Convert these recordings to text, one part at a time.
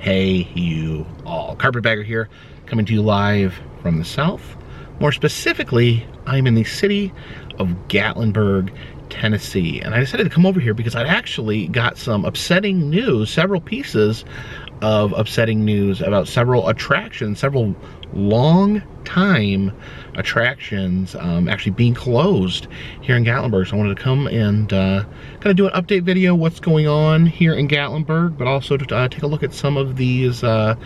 Hey you all, Carpetbagger here, coming to you live from the south. More specifically, I'm in the city of Gatlinburg, Tennessee, and I decided to come over here because I'd actually got some upsetting news, several pieces of upsetting news about several attractions, several long time attractions actually being closed here in Gatlinburg. So I wanted to come and kind of do an update video, what's going on here in Gatlinburg, but also to take a look at some of these sudden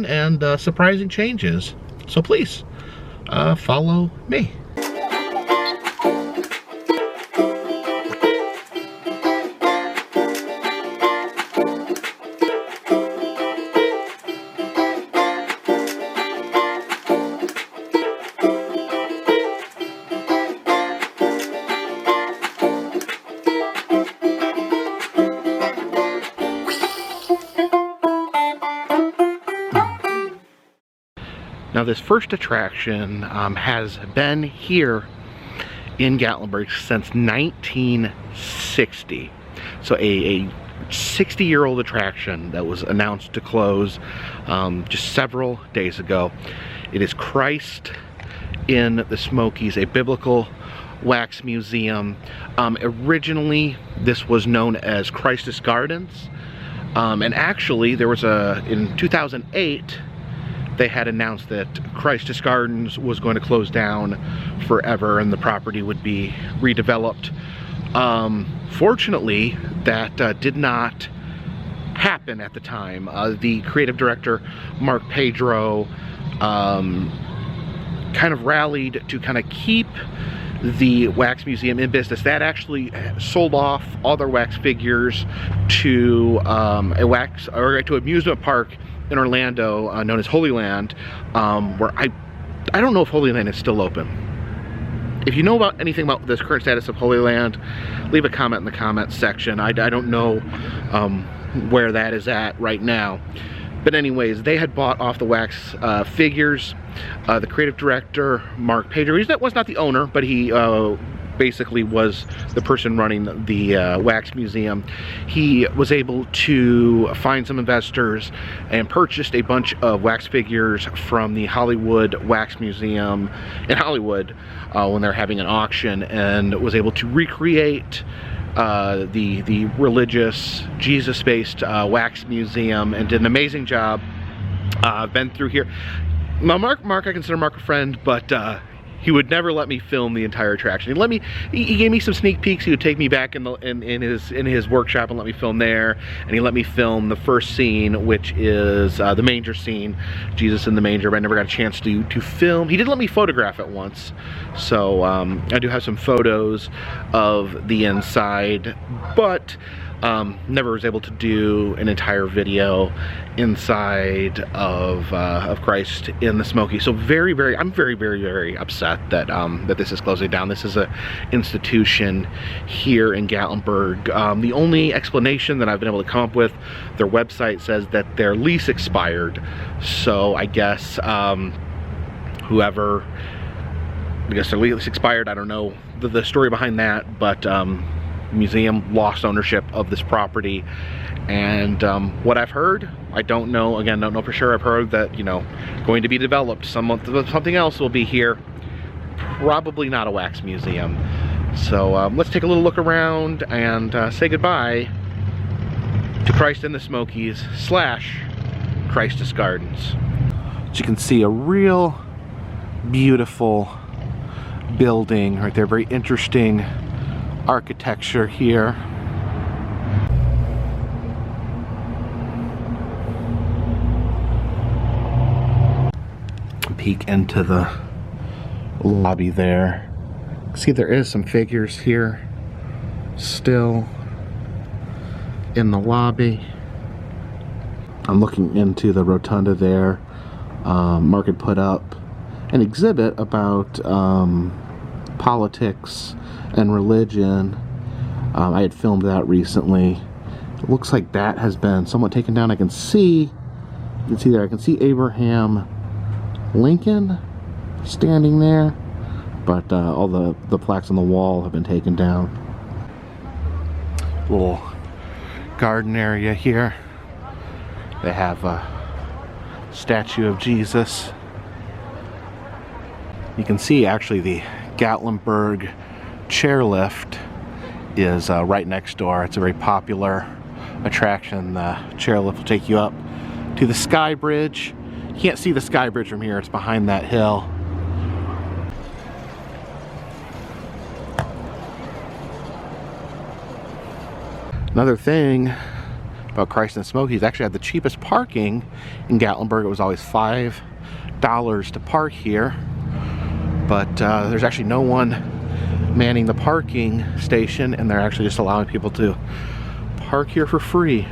and surprising changes. So please follow me. Now this first attraction has been here in Gatlinburg since 1960. So a 60-year-old attraction that was announced to close just several days ago. It is Christ in the Smokies, a biblical wax museum. Originally this was known as Christus Gardens, and actually there was in 2008 they had announced that Christus Gardens was going to close down forever and the property would be redeveloped. Fortunately, that did not happen at the time. The creative director, Mark Pedro, kind of rallied to kind of keep the wax museum in business. That actually sold off all their wax figures to to amusement park in Orlando, known as Holy Land, where I don't know if Holy Land is still open. If you know about anything about this current status of Holy Land, leave a comment in the comments section. I don't know where that is at right now. But anyways, they had bought off the wax figures. The creative director, Mark Pedro, he was not the owner, but he basically was the person running the wax museum. He was able to find some investors and purchased a bunch of wax figures from the Hollywood Wax Museum in Hollywood when they're having an auction, and was able to recreate the religious Jesus-based wax museum, and did an amazing job. I've been through here. Now, Mark, I consider Mark a friend, but he would never let me film the entire attraction. He gave me some sneak peeks. He would take me back in his workshop and let me film there. And he let me film the first scene, which is the manger scene, Jesus in the manger. But I never got a chance to film. He did let me photograph it once, so I do have some photos of the inside, but never was able to do an entire video inside of Christ in the Smokies. So I'm very, very upset that that this is closing down. This is an institution here in Gatlinburg. The only explanation that I've been able to come up with, their website says that their lease expired. So I guess their lease expired. I don't know the story behind that, but museum lost ownership of this property. And what I've heard, I don't know, again, don't know for sure. I've heard that, you know, going to be developed, something else will be here, probably not a wax museum. So let's take a little look around and say goodbye to Christ in the Smokies / Christus Gardens. As you can see, a real beautiful building right there, very interesting architecture here. Peek into the lobby there. See, there is some figures here still in the lobby. I'm looking into the rotunda there. Mark had put up an exhibit about politics and religion. I had filmed that recently. It looks like that has been somewhat taken down. You can see there, I can see Abraham Lincoln standing there, but all the plaques on the wall have been taken down. Little garden area here. They have a statue of Jesus. You can see actually the Gatlinburg chairlift is right next door. It's a very popular attraction. The chairlift will take you up to the Sky Bridge. You can't see the Sky Bridge from here. It's behind that hill. Another thing about Christ and Smokies, actually had the cheapest parking in Gatlinburg. It was always $5 to park here, but there's actually no one manning the parking station, and they're actually just allowing people to park here for free.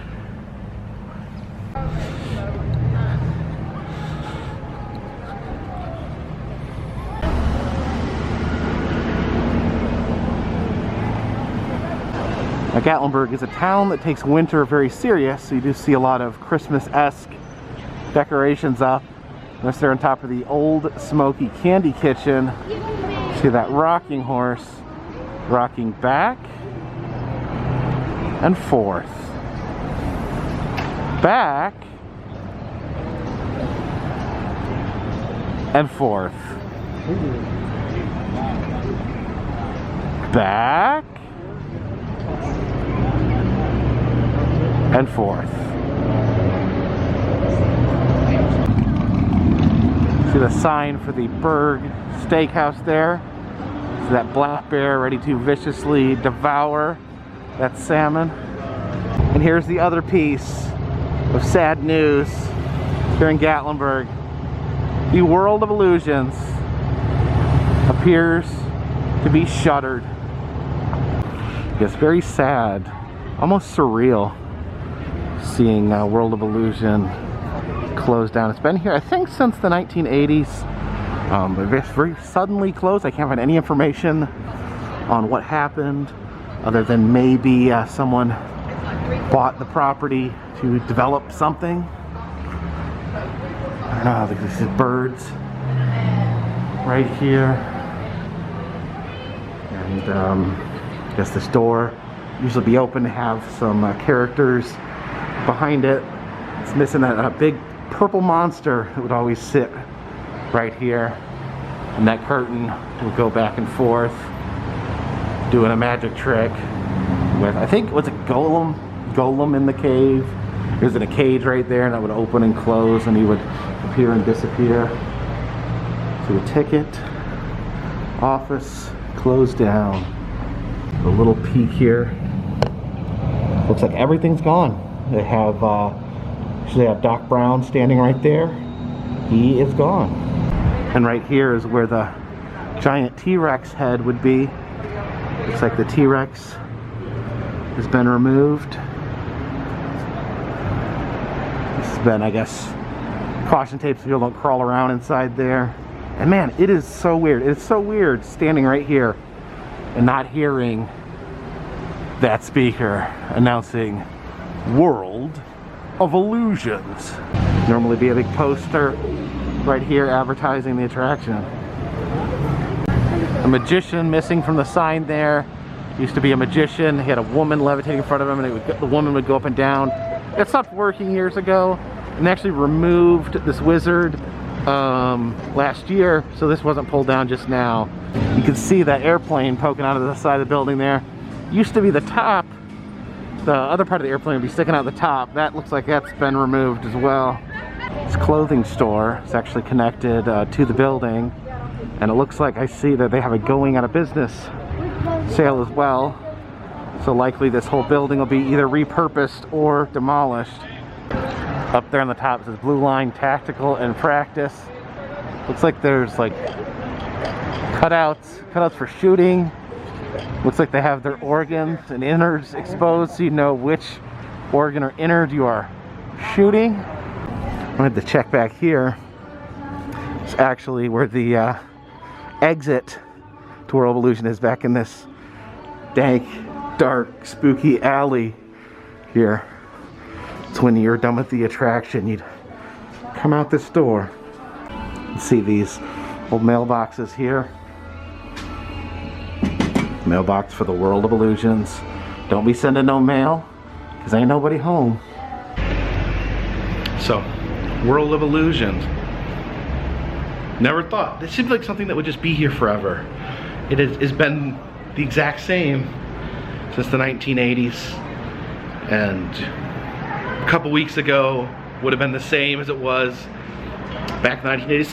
Now, Gatlinburg is a town that takes winter very serious, so you do see a lot of Christmas-esque decorations up. Unless they're on top of the old Smoky Candy Kitchen. See that rocking horse rocking back and forth. Back and forth. Back and forth. See the sign for the Berg Steakhouse there. See that black bear ready to viciously devour that salmon. And here's the other piece of sad news here in Gatlinburg. The World of Illusions appears to be shuttered. It's very sad, almost surreal, seeing World of Illusion closed down. It's been here, I think, since the 1980s, but it's very suddenly closed. I can't find any information on what happened, other than maybe someone bought the property to develop something. I don't know, these birds right here, and I guess this door usually be open to have some characters behind it. It's missing that big purple monster that would always sit right here, and that curtain will go back and forth doing a magic trick with, I think, was it golem in the cave. He was in a cage right there, and that would open and close, and he would appear and disappear. So the ticket office closed down. A little peek here. Looks like everything's gone. They have Doc Brown standing right there. He is gone. And right here is where the giant T-Rex head would be. Looks like the T-Rex has been removed. This has been, I guess, caution tape so people don't crawl around inside there. And man, it is so weird. It's so weird standing right here and not hearing that speaker announcing World of Illusions. Normally be a big poster right here advertising the attraction. A magician missing from the sign there. Used to be a magician. He had a woman levitating in front of him, and the woman would go up and down. It stopped working years ago, and they actually removed this wizard last year, so this wasn't pulled down just now. You can see that airplane poking out of the side of the building there. Used to be the top. The other part of the airplane would be sticking out the top. That looks like that's been removed as well. This clothing store is actually connected to the building, and it looks like I see that they have a going out of business sale as well. So likely this whole building will be either repurposed or demolished. Up there on the top says Blue Line Tactical and Practice. Looks like there's like cutouts for shooting. Looks like they have their organs and innards exposed, so you know which organ or innard you are shooting. I had to check back here. It's actually where the exit to World of Illusion is, back in this dank, dark, spooky alley here. It's when you're done with the attraction, you'd come out this door. You see these old mailboxes here. Mailbox for the World of Illusions. Don't be sending no mail, because ain't nobody home. So, World of Illusions. Never thought. This seems like something that would just be here forever. It has been the exact same since the 1980s. And a couple weeks ago would have been the same as it was back in the 1980s.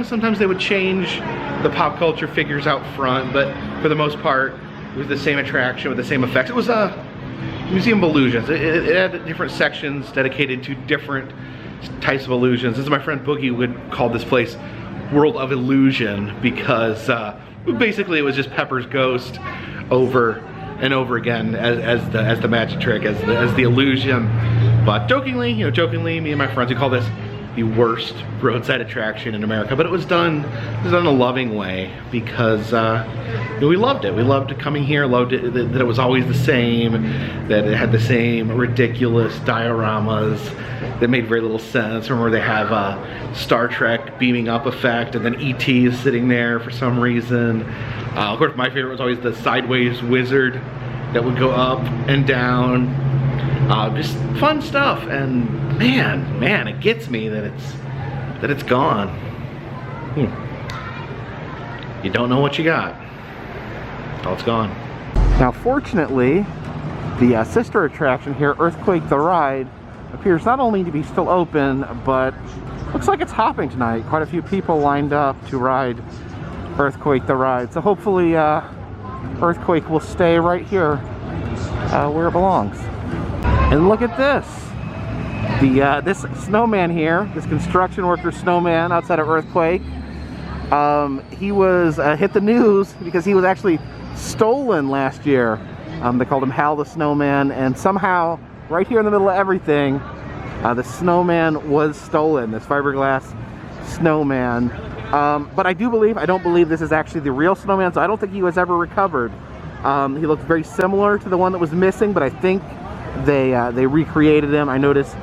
Sometimes they would change the pop culture figures out front, but for the most part, it was the same attraction with the same effects. It was a museum of illusions. It had different sections dedicated to different types of illusions. As my friend Boogie would call this place World of Illusion, because basically it was just Pepper's ghost over and over again as the magic trick, as the illusion. But jokingly, me and my friends, we call this the worst roadside attraction in America. But it was done in a loving way, because we loved it. We loved coming here, loved it that it was always the same, that it had the same ridiculous dioramas that made very little sense. Remember, they have Star Trek beaming up effect, and then E.T. is sitting there for some reason. Of course, my favorite was always the sideways wizard that would go up and down. Just fun stuff, and man, it gets me that it's gone. You don't know what you got. Oh, it's gone. Now, fortunately, the sister attraction here, Earthquake the Ride, appears not only to be still open, but looks like it's hopping tonight. Quite a few people lined up to ride Earthquake the Ride. So hopefully Earthquake will stay right here where it belongs. And look at this. This snowman here, this construction worker snowman outside of Earthquake, he was hit the news because he was actually stolen last year. They called him Hal the Snowman, and somehow, right here in the middle of everything, the snowman was stolen, this fiberglass snowman. But I don't believe this is actually the real snowman, so I don't think he was ever recovered. He looked very similar to the one that was missing, but I think they recreated him. I noticed,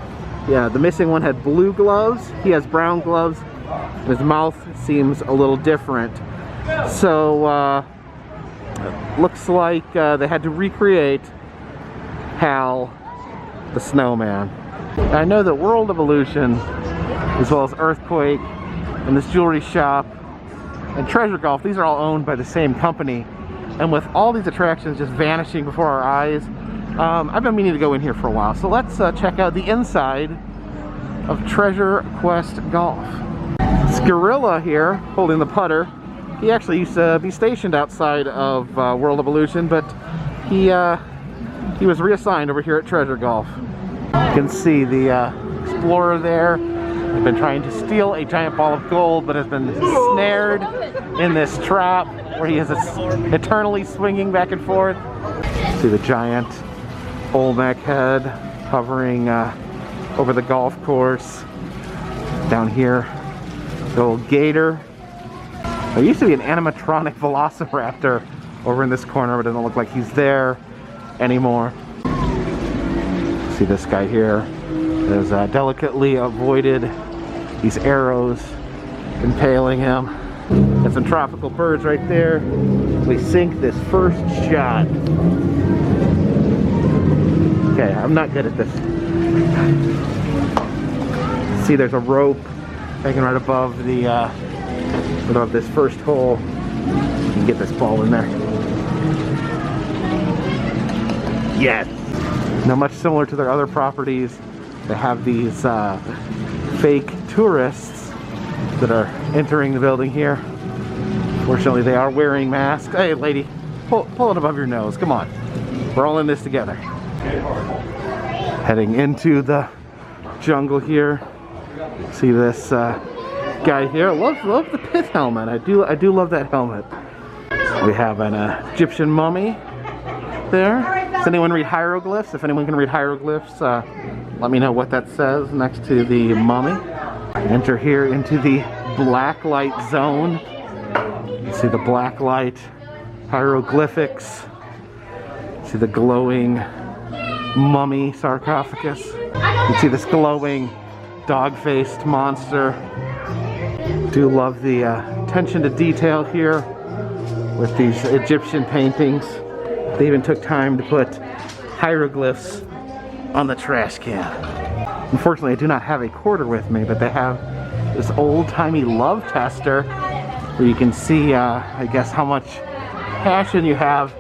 yeah, the missing one had blue gloves. He has brown gloves. His mouth seems a little different. So, looks like they had to recreate Hal the Snowman. I know that World of Illusion, as well as Earthquake, and this jewelry shop, and Treasure Golf, these are all owned by the same company. And with all these attractions just vanishing before our eyes, I've been meaning to go in here for a while. So let's check out the inside of Treasure Quest Golf. Scarilla here, holding the putter. He actually used to be stationed outside of World of Illusion, but he was reassigned over here at Treasure Golf. You can see the explorer there. He's been trying to steal a giant ball of gold, but has been snared in this trap where he is eternally swinging back and forth. See the giant Olmec head hovering over the golf course. Down here, the old gator. There used to be an animatronic velociraptor over in this corner, but it doesn't look like he's there anymore. See this guy here has delicately avoided these arrows impaling him. Got some tropical birds right there. We sink this first shot. Okay, I'm not good at this. See, there's a rope hanging right above the above this first hole. You can get this ball in there. Yes. Now, much similar to their other properties, they have these fake tourists that are entering the building here. Fortunately, they are wearing masks. Hey, lady, pull it above your nose. Come on. We're all in this together. Heading into the jungle here. See this guy here. Love the pith helmet. I do love that helmet. We have an Egyptian mummy there. Does anyone read hieroglyphs? If anyone can read hieroglyphs, let me know what that says next to the mummy. Enter here into the black light zone. You see the black light hieroglyphics. See the glowing mummy sarcophagus. You can see this glowing dog-faced monster. Do love the attention to detail here with these Egyptian paintings. They even took time to put hieroglyphs on the trash can. Unfortunately, I do not have a quarter with me, but they have this old-timey love tester where you can see, I guess, how much passion you have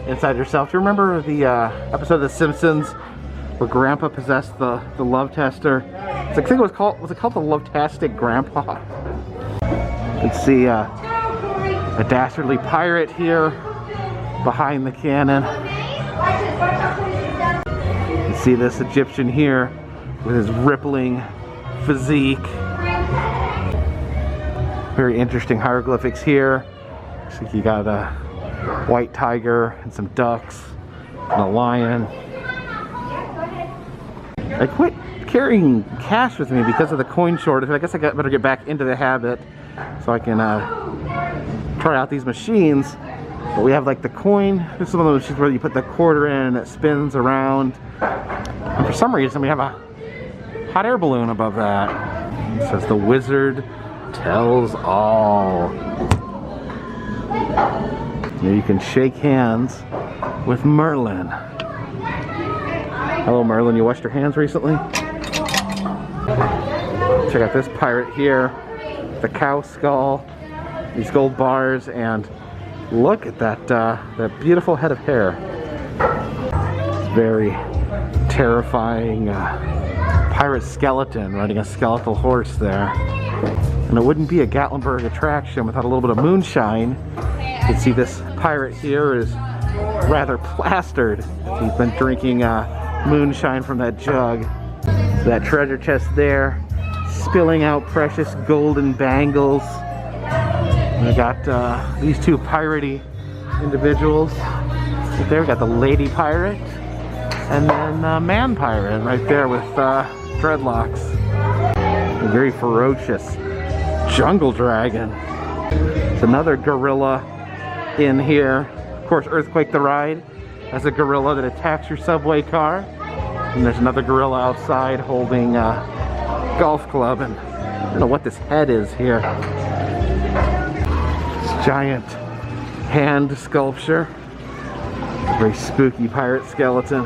inside yourself. Do you remember the episode of The Simpsons where Grandpa possessed the love tester? I think it was called the Love-tastic Grandpa? You can see a dastardly pirate here behind the cannon. You see this Egyptian here with his rippling physique. Very interesting hieroglyphics here. Looks like you got a white tiger and some ducks and a lion. I quit carrying cash with me because of the coin shortage. I guess I better get back into the habit so I can try out these machines. But we have like the coin. This is one of those machines where you put the quarter in and it spins around. And for some reason we have a hot air balloon above that. It says the wizard tells all. Here you can shake hands with Merlin. Hello Merlin, you washed your hands recently? Check out this pirate here. The cow skull, these gold bars, and look at that beautiful head of hair. Very terrifying pirate skeleton riding a skeletal horse there. And it wouldn't be a Gatlinburg attraction without a little bit of moonshine. You can see this pirate here is rather plastered. He's been drinking moonshine from that jug. That treasure chest there, spilling out precious golden bangles. We got these two piratey individuals. Right there, we got the lady pirate, and then man pirate right there with dreadlocks. A very ferocious jungle dragon. There's another gorilla in here. Of course, Earthquake the Ride has a gorilla that attacks your subway car. And there's another gorilla outside holding a golf club, and I don't know what this head is here. This giant hand sculpture. Very spooky pirate skeleton.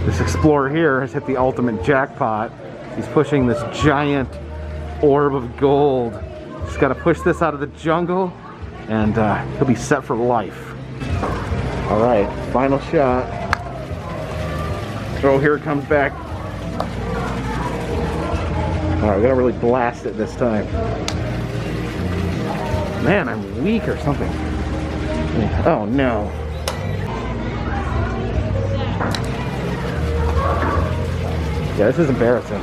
This explorer here has hit the ultimate jackpot. He's pushing this giant orb of gold. Just gotta push this out of the jungle and he'll be set for life. Alright, final shot. Oh, here it comes back. Alright, we gotta really blast it this time. Man, I'm weak or something. Oh no. Yeah, this is embarrassing.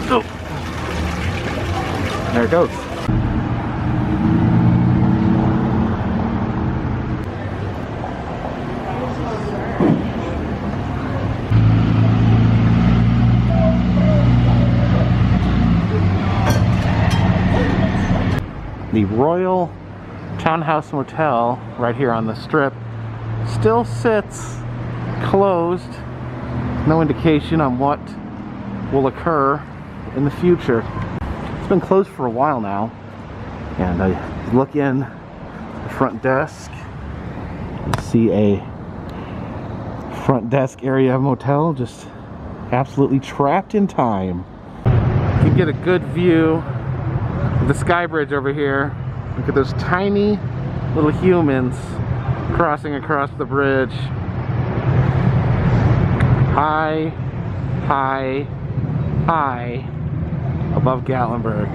Oh. There it goes. The Royal Townhouse Motel right here on the strip still sits closed. No indication on what will occur in the future. It's been closed for a while now, and I look in the front desk and see a front desk area motel just absolutely trapped in time. You can get a good view of the sky bridge over here. Look at those tiny little humans crossing across the bridge. High, high, high above Gatlinburg.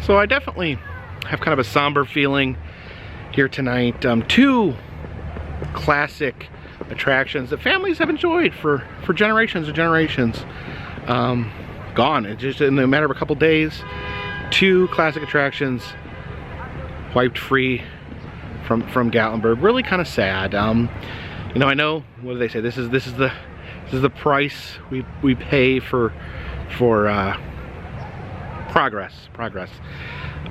So I definitely have kind of a somber feeling here tonight. Two classic attractions that families have enjoyed for generations and generations. Gone. It's just in a matter of a couple days. Two classic attractions wiped free from Gatlinburg. Really kind of sad. You know, I know, what do they say? This is the price we pay for progress.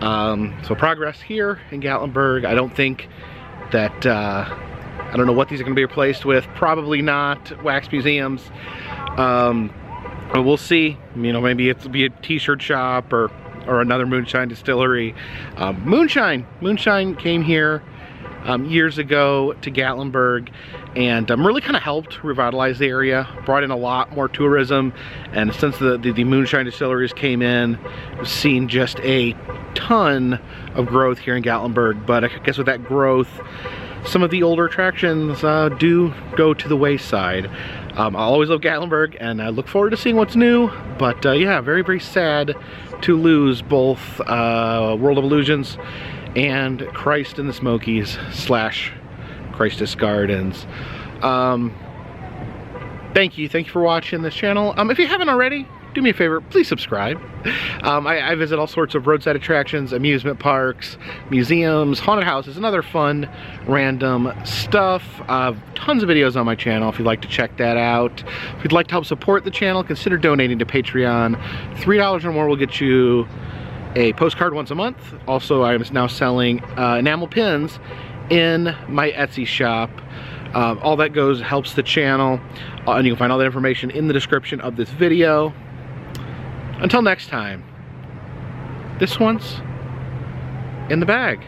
So progress here in Gatlinburg. I don't think that, I don't know what these are going to be replaced with. Probably not wax museums. But we'll see. You know, maybe it'll be a t-shirt shop or another moonshine distillery. Moonshine came here years ago to Gatlinburg, and really kind of helped revitalize the area, brought in a lot more tourism, and since the moonshine distilleries came in, we've seen just a ton of growth here in Gatlinburg. But I guess with that growth, some of the older attractions do go to the wayside. I always love Gatlinburg, and I look forward to seeing what's new. But yeah, very, very sad to lose both World of Illusions and Christ in the Smokies / Christus Gardens. Thank you for watching this channel. If you haven't already, do me a favor, please subscribe. I visit all sorts of roadside attractions, amusement parks, museums, haunted houses, and other fun, random stuff. Tons of videos on my channel if you'd like to check that out. If you'd like to help support the channel, consider donating to Patreon. $3 or more will get you a postcard once a month. Also, I am now selling enamel pins in my Etsy shop. All that helps the channel, and you can find all that information in the description of this video. Until next time, this one's in the bag.